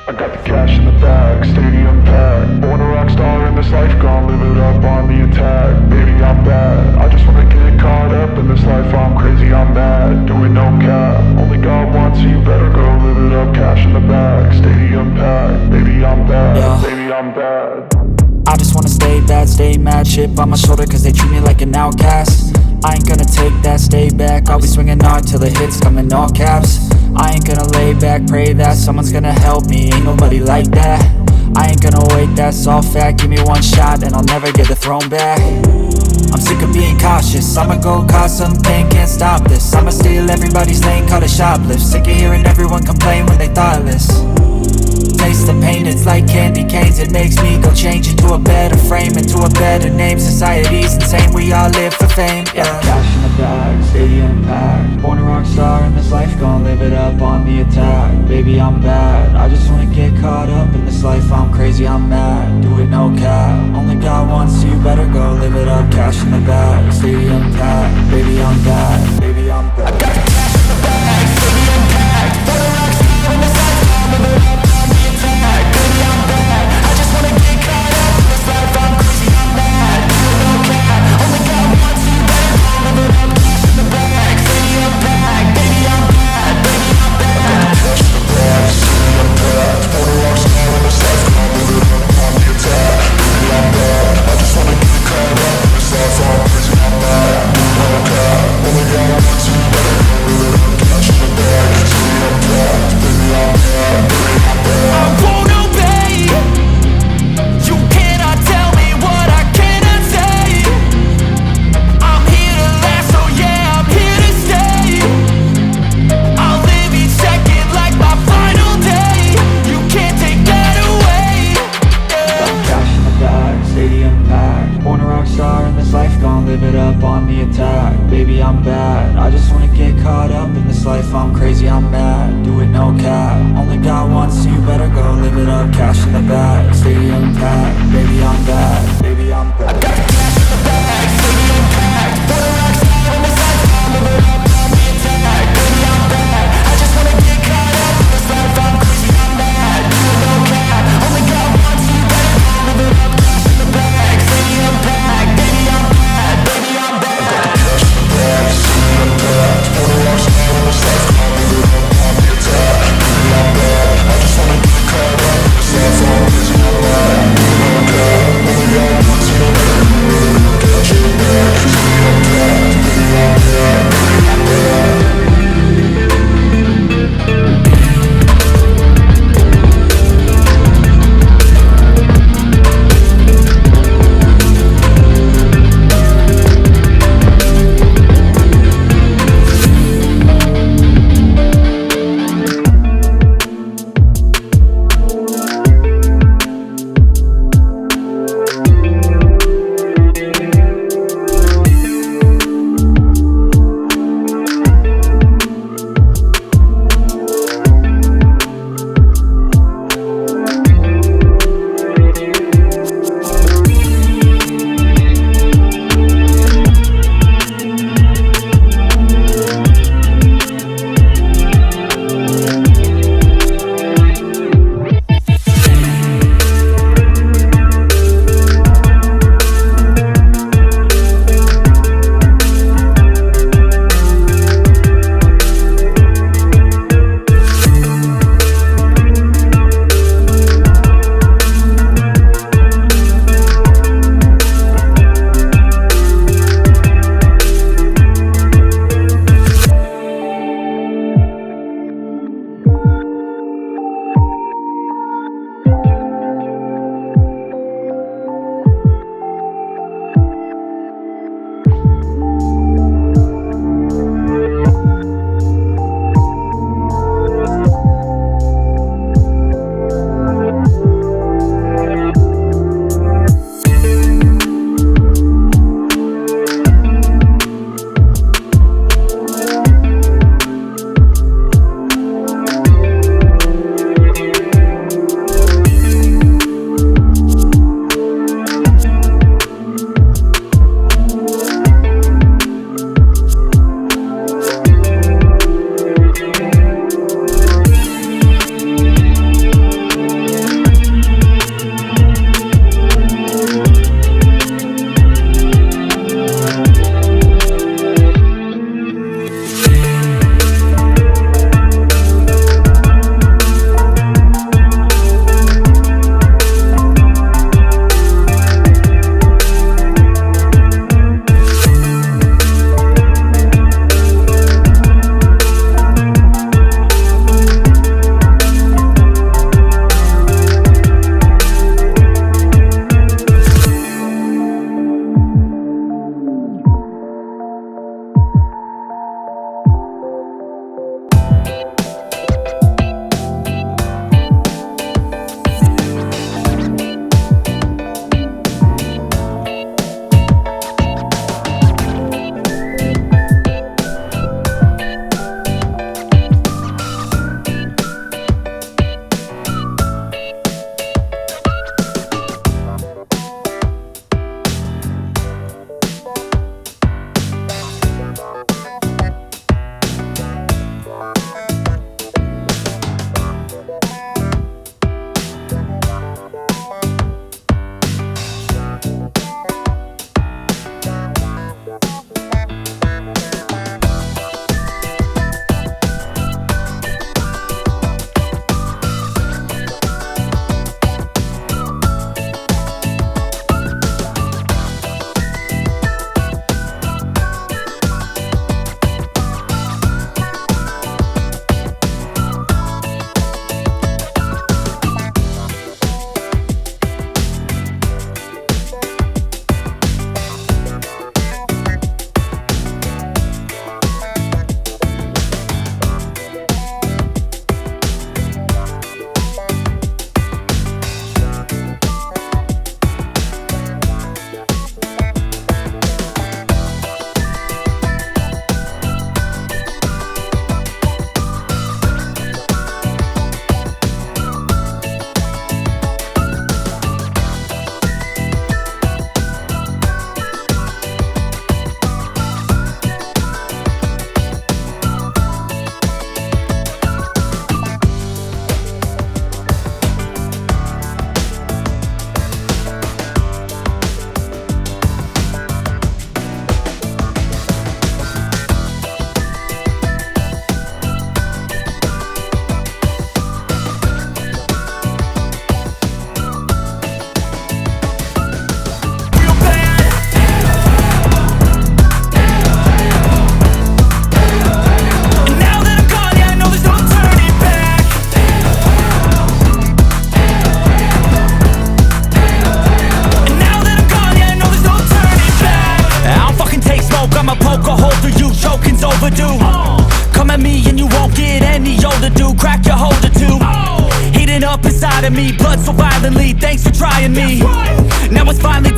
I got the cash in the bag, stadium packed. Born a rock star in this life, gon' live it up on the attack. Baby, I'm bad, I just wanna get caught up in this life. I'm crazy, I'm mad, doing no cap. Only God wants, so you better go live it up. Cash in the bag, stadium packed. Baby, I'm bad, yeah. Baby, I'm bad. I just wanna stay bad, stay mad. Chip on my shoulder cause they treat me like an outcast. I ain't gonna take that, stay back. I'll be swinging hard till the hits come in all caps. I ain't gonna lay back, pray that someone's gonna help me. Ain't nobody like that. I ain't gonna wait, that's all fact. Give me one shot and I'll never get the throne back. I'm sick of being cautious, I'ma go cause some pain, can't stop this. I'ma steal everybody's lane, call it shoplift. Sick of hearing everyone complain when they thoughtless. Taste the pain, it's like candy canes. It makes me go change into a better frame, into a better name. Society's insane, we all live for fame, yeah. Cash in the bag, stadium packed. Born a rock star in this life, gon' live it up on the attack. Baby, I'm bad, I just wanna get caught up in this life. I'm crazy, I'm mad, do it no cap. Only God wants, so you better go live it up. Cash in the bag, stadium packed. Baby, I'm bad, baby, I'm bad. I got the cash in the bag, stadium packed. Born a rock star in this life, gon' live it up on the attack. Baby, I'm bad, I just wanna get caught up in this life. I'm crazy, I'm mad, do it no cap. Only God wants, so you better go live it up. Cash in the bag, stadium packed. Baby, I'm bad, baby, I'm bad. Cash in the bag, stadium packed. Born a rock star in this life, gon' live it up on the attack. Baby, I'm bad, I just wanna get caught up in this life. I'm crazy, I'm mad, do it no cap. Only God wants, so you better go live it up. Cash in the bag, stadium packed. Baby, I'm bad, baby, I'm bad. I won't obey. You cannot tell me what I cannot say. I'm here to last, so yeah, I'm here to stay. I'll live each second like my final day. You can't take that away, yeah. Cash in the bag, stadium packed. Born a rock star in this life, gon' live it up on the attack. Baby, I'm bad, I just wanna get caught up in this life. I'm crazy, I'm mad, do it no cap. Only God wants, so you better go live it up. Cash in the bag, stadium packed. Baby, I'm bad, baby, I'm bad. I got the cash in the bag, stadium packed. Born a rock star in this life, gon' live it up on the attack. Baby, I'm bad, I just wanna get caught up in this life. I'm crazy, I'm mad, do it no cap. Only God wants, so you better go live it up. Cash in the bag, stadium packed. Baby, I'm bad, baby, I'm bad. I got the cash in the bag, stadium packed. Born a rock star in this life, gon' live it up on the attack. Baby, I'm bad, I just wanna get caught up in this life. I'm crazy, I'm mad, do it no cap. Only me, blood so violently. Thanks for trying me. Now it's finally